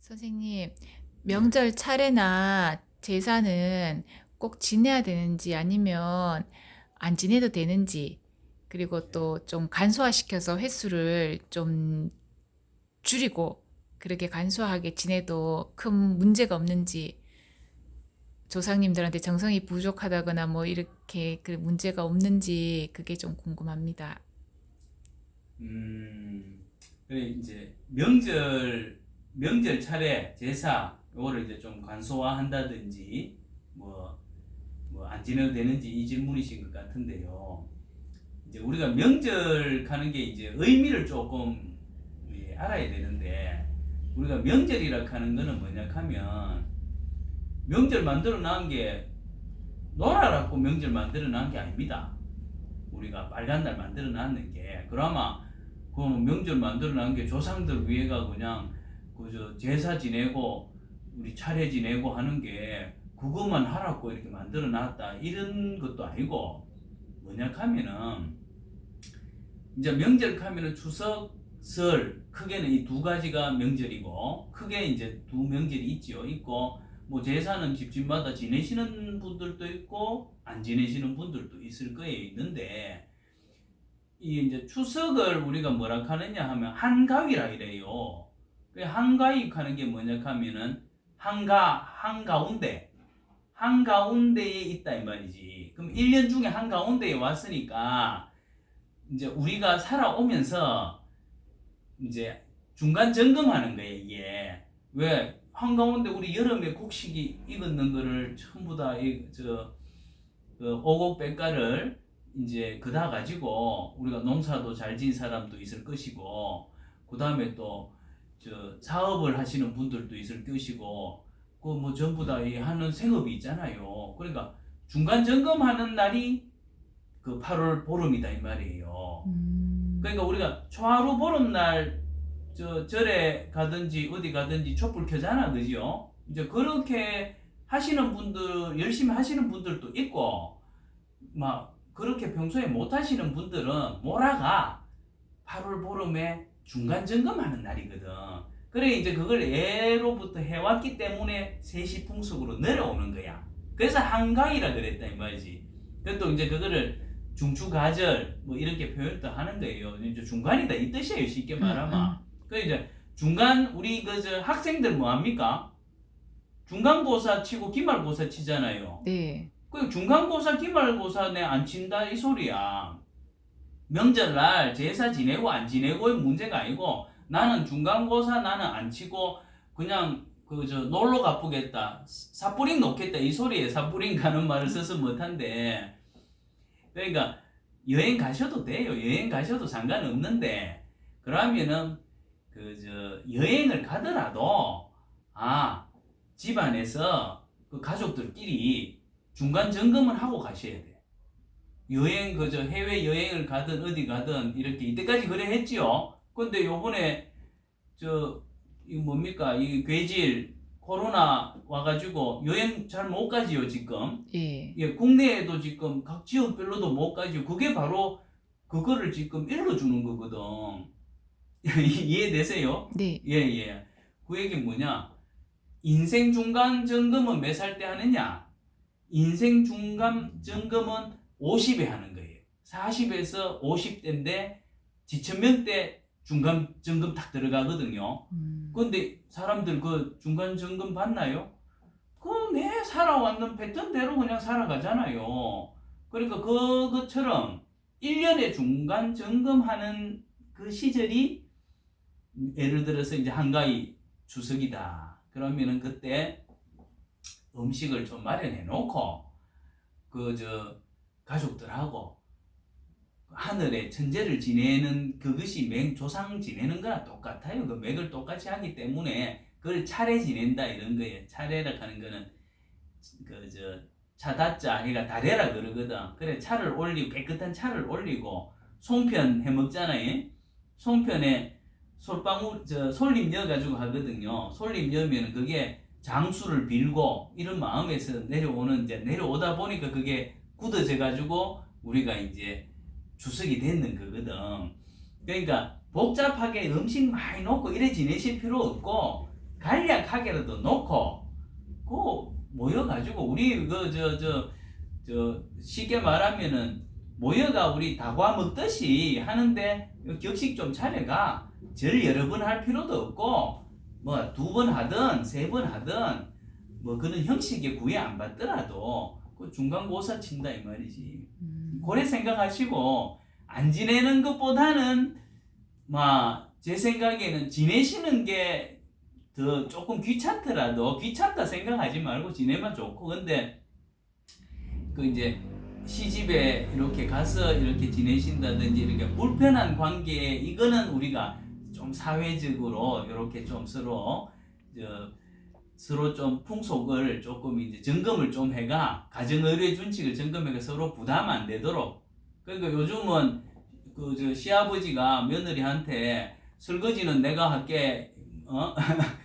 선생님, 네. 명절 차례나 제사는 꼭 지내야 되는지 아니면 안 지내도 되는지, 그리고 또 좀 간소화시켜서 횟수를 좀 줄이고 그렇게 간소하게 지내도 큰 문제가 없는지, 조상님들한테 정성이 부족하다거나 뭐 이렇게 그 문제가 없는지 그게 좀 궁금합니다. 음, 그래 이제 명절 차례 제사 요거를 이제 좀 간소화한다든지 뭐 안 지내도 되는지 이 질문이신 것 같은데요. 이제 우리가 명절 가는 게 이제 의미를 조금 알아야 되는데, 우리가 명절이라 하는 거는 뭐냐 하면, 명절 만들어 놓은 게 놀아라고 명절 만들어 놓은 게 아닙니다. 우리가 빨간 날 만들어 놨는 게, 그나마 그 명절 만들어 놓은 게 조상들 위해가 그냥 그저 제사 지내고 우리 차례 지내고 하는 게 그것만 하라고 이렇게 만들어 놨다 이런 것도 아니고, 뭐냐 하면은 이제 명절 하면은 추석, 설, 크게는 이 두 가지가 명절이고, 크게 이제 두 명절이 있지요. 있고 뭐 제사는 집집마다 지내시는 분들도 있고 안 지내시는 분들도 있을 거예요. 있는데 이 이제 추석을 우리가 뭐라 하느냐 하면 한가위라 이래요. 그 한가위 하는 게 뭐냐 하면은 한가운데에 있다 이 말이지. 그럼 1년 중에 한가운데에 왔으니까 이제 우리가 살아오면서 이제 중간 점검하는 거예요. 이게 왜 한가운데 우리 여름에 곡식이 익었는 거를 전부 다저 오곡백과를 이제 그다 가지고 우리가 농사도 잘 지은 사람도 있을 것이고, 그 다음에 또 저 사업을 하시는 분들도 있을 것이고, 그 뭐 전부 다 하는 생업이 있잖아요. 그러니까 중간 점검하는 날이 그 8월 보름이다 이 말이에요. 그러니까 우리가 초하루 보름날 저 절에 가든지 어디 가든지 촛불 켜잖아, 그죠? 이제 그렇게 하시는 분들, 열심히 하시는 분들도 있고, 막 그렇게 평소에 못 하시는 분들은 모라가 8월 보름에 중간 점검하는 날이거든. 그래 이제 그걸 예로부터 해왔기 때문에 세시풍속으로 내려오는 거야. 그래서 한가위라 그랬다 이 말이지. 그또 이제 그거를 중추가절 뭐 이렇게 표현도 하는 거예요. 이제 중간이다 이 뜻이에요. 쉽게 말하면. 그 이제 중간 우리 그저 학생들 뭐 합니까? 중간고사 치고 기말고사 치잖아요. 네. 그 중간고사 기말고사 내 안 친다 이 소리야. 명절날 제사 지내고 안 지내고의 문제가 아니고, 나는 중간고사 나는 안 치고 그냥 그저 놀러 가보겠다, 사뿌링 놓겠다 이 소리에 사뿌링 가는 말을 써서 못한데, 그러니까 여행 가셔도 돼요. 여행 가셔도 상관없는데, 그러면은 그저 여행을 가더라도 집안에서 그 가족들끼리 중간 점검을 하고 가셔야 돼. 여행 그저 해외 여행을 가든 어디 가든 이렇게 이때까지 그래 했지요. 근데 요번에 이 뭡니까 이 괴질 코로나 와가지고 여행 잘 못 가지요 지금. 예. 예, 국내에도 지금 각 지역별로도 못 가지요. 그게 바로 그거를 지금 일러주는 거거든. 이해되세요? 네. 예, 예. 그 얘기 뭐냐? 인생 중간 점검은 몇 살 때 하느냐? 인생 중간 점검은 50에 하는 거예요. 40에서 50대인데 지천명 때 중간 점검 딱 들어가거든요. 근데 사람들 그 중간 점검 받나요? 그 내 살아왔는 패턴대로 그냥 살아가잖아요. 그러니까 그것처럼 1년에 중간 점검하는 그 시절이, 예를 들어서 이제 한가위 추석이다. 그러면은 그때 음식을 좀 마련해 놓고 그 가족들하고 하늘에 천재를 지내는 그것이 조상 지내는 거랑 똑같아요. 그 맥을 똑같이 하기 때문에 그걸 차례 지낸다 이런 거예요. 차례라 하는 거는 그저 차다자 해가 다래라 그러거든. 그래 차를 올리고 깨끗한 차를 올리고 송편 해 먹잖아요. 송편에 솔방울 솔잎 넣어 가지고 하거든요. 솔잎 넣으면 그게 장수를 빌고 이런 마음에서 내려오는, 이제 내려오다 보니까 그게 굳어져 가지고 우리가 이제 주석이 됐는 거거든. 그러니까 복잡하게 음식 많이 넣고 이래 지내실 필요 없고, 간략하게라도 놓고 그 모여가지고 우리 저 쉽게 말하면은 모여가 우리 다과 먹듯이 하는데 격식 좀 차려가 절 여러 번 할 필요도 없고 뭐 2번 하든 3번 하든 뭐 그런 형식의 구애 안 받더라도 그 중간고사 친다 이 말이지. 그래 생각하시고 안 지내는 것보다는 제 생각에는 지내시는 게 더 조금 귀찮더라도 귀찮다 생각하지 말고 지내면 좋고 근데 그 이제 시집에 이렇게 가서 이렇게 지내신다든지 이렇게 불편한 관계 이거는 우리가 좀 사회적으로 이렇게 좀 서로 좀 풍속을 조금 이제 점검을 좀 해가 가정의료 준칙을 점검해가 서로 부담 안 되도록 그러니까 요즘은 그 저 시아버지가 며느리한테 설거지는 내가 할게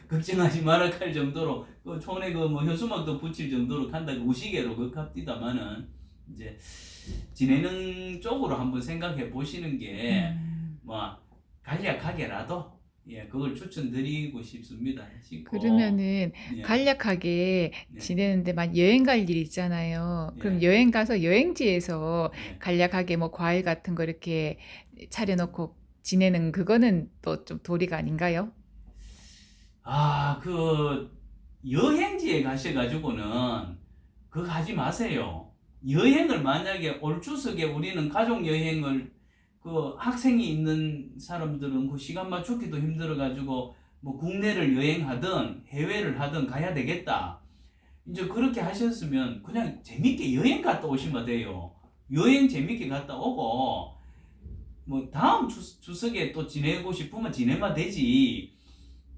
걱정하지 마라 할 정도로 그 촌에 그 뭐 현수막도 붙일 정도로 간다고 우시개로 극합디다마는 이제 지내는 쪽으로 한번 생각해 보시는 게 뭐 간략하게라도 예 그걸 추천드리고 싶습니다. 싶고 그러면은 예, 간략하게 예, 지내는데 만 여행 갈 일 있잖아요. 그럼 예, 여행 가서 여행지에서 예. 간략하게 뭐 과일 같은 거 이렇게 차려놓고 지내는 그거는 또 좀 도리가 아닌가요? 그 여행지에 가셔가지고는 그거 하지 마세요. 여행을 만약에 올 추석에 우리는 가족 여행을 그 학생이 있는 사람들은 그 시간 맞추기도 힘들어가지고 뭐 국내를 여행하든 해외를 하든 가야 되겠다. 이제 그렇게 하셨으면 그냥 재밌게 여행 갔다 오시면 돼요. 여행 재밌게 갔다 오고 뭐 다음 추석에 또 지내고 싶으면 지내면 되지.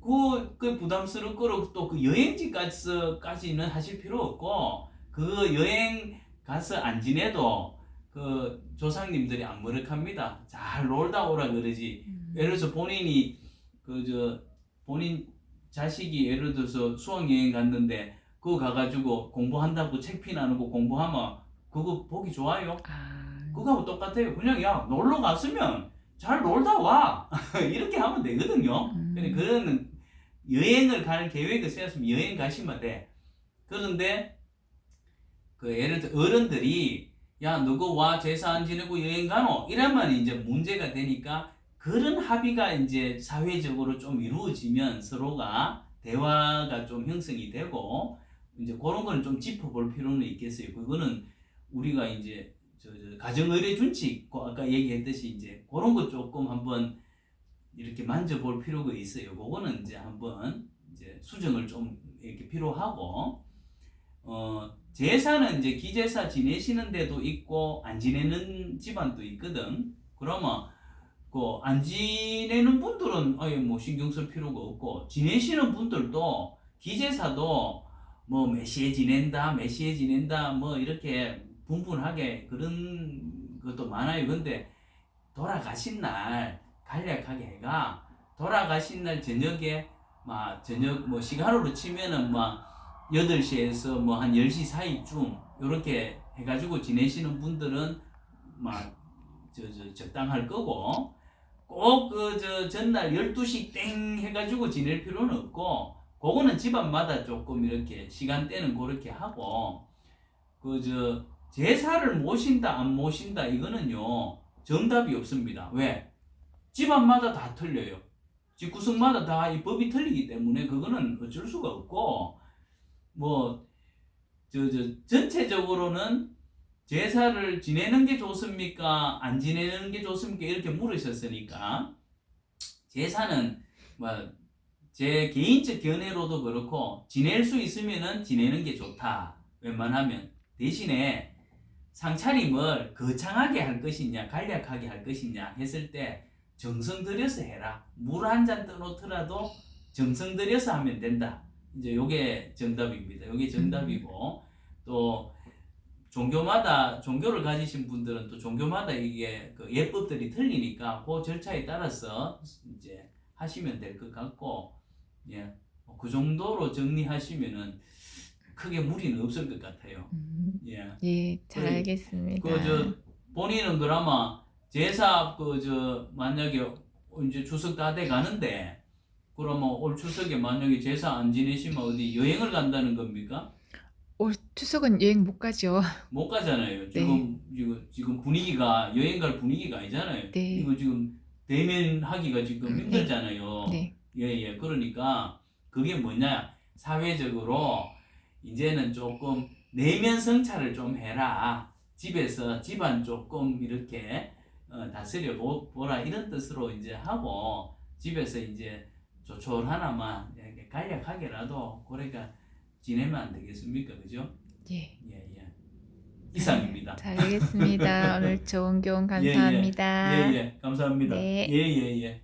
그 부담스럽고 또 그 여행지까지는 하실 필요 없고 그 여행 가서 안 지내도 그 조상님들이 안 머쓱합니다. 잘 놀다 오라 그러지. 예를 들어서 본인이 본인 자식이 예를 들어서 수학여행 갔는데 그거 가가지고 공부한다고 책피 나누고 공부하면 그거 보기 좋아요? 아, 그거하고 똑같아요. 그냥 야 놀러 갔으면 잘 놀다 와 이렇게 하면 되거든요. 근데 음, 그거는 여행을 갈 계획을 세웠으면 여행 가시면 돼. 그런데 그 예를 들어 어른들이 야 너거 와 제사 안 지내고 여행 가노 이러면 이제 문제가 되니까 그런 합의가 이제 사회적으로 좀 이루어지면 서로가 대화가 좀 형성이 되고 이제 그런 거는 좀 짚어볼 필요는 있겠어요. 그거는 우리가 이제 가정의료 준칙 아까 얘기했듯이 이제 그런 거 조금 한번 이렇게 만져볼 필요가 있어요. 그거는 이제 한번 이제 수정을 좀 이렇게 필요하고 제사는 이제 기제사 지내시는 데도 있고 안 지내는 집안도 있거든. 그러면 그 안 지내는 분들은 아예 뭐 신경 쓸 필요가 없고 지내시는 분들도 기제사도 뭐 몇 시에 지낸다, 몇 시에 지낸다 뭐 이렇게 분분하게 그런 것도 많아요. 근데 돌아가신 날 간략하게 해가 돌아가신 날 저녁에 저녁 뭐 시간으로 치면은 8시에서 뭐 한 10시 사이쯤 요렇게 해가지고 지내시는 분들은 적당할 거고 꼭 전날 12시 땡 해가지고 지낼 필요는 없고 그거는 집안마다 조금 이렇게 시간대는 그렇게 하고 제사를 모신다 안 모신다 이거는요 정답이 없습니다. 왜? 집안마다 다 틀려요. 집구석마다 다 이 법이 틀리기 때문에 그거는 어쩔 수가 없고 전체적으로는 제사를 지내는 게 좋습니까? 안 지내는 게 좋습니까? 이렇게 물으셨으니까 제사는 제 개인적 견해로도 그렇고 지낼 수 있으면은 지내는 게 좋다. 웬만하면 대신에 상차림을 거창하게 할 것이냐 간략하게 할 것이냐 했을 때 정성 들여서 해라. 물 한 잔 떠놓더라도 정성 들여서 하면 된다. 이제 요게 정답입니다. 요게 정답이고 또 종교를 가지신 분들은 또 종교마다 이게 그 예법들이 틀리니까 그 절차에 따라서 이제 하시면 될 것 같고 예. 그 정도로 정리하시면은 크게 무리는 없을 것 같아요. 예. 예, 잘 그래, 알겠습니다. 본인은 그러면 제사 만약에 이제 추석 다 돼 가는데 그러면 올 추석에 만약에 제사 안 지내시면 어디 여행을 간다는 겁니까? 올 추석은 여행 못 가죠. 못 가잖아요. 네. 지금 분위기가 여행 갈 분위기가 아니잖아요. 네. 이거 지금 대면하기가 지금 네. 힘들잖아요. 네. 예. 그러니까 그게 뭐냐? 사회적으로 이제는 조금 내면 성찰을 좀 해라. 집에서 집안 조금 이렇게 다스려 보라 이런 뜻으로 이제 하고 집에서 이제 조촐 하나만 이렇게 간략하게라도 그러니까 지내면 안 되겠습니까? 그죠? 예. 예. 이상입니다. 잘 알겠습니다. 오늘 좋은 교훈 예. 감사합니다. 감사합니다. 네. 예.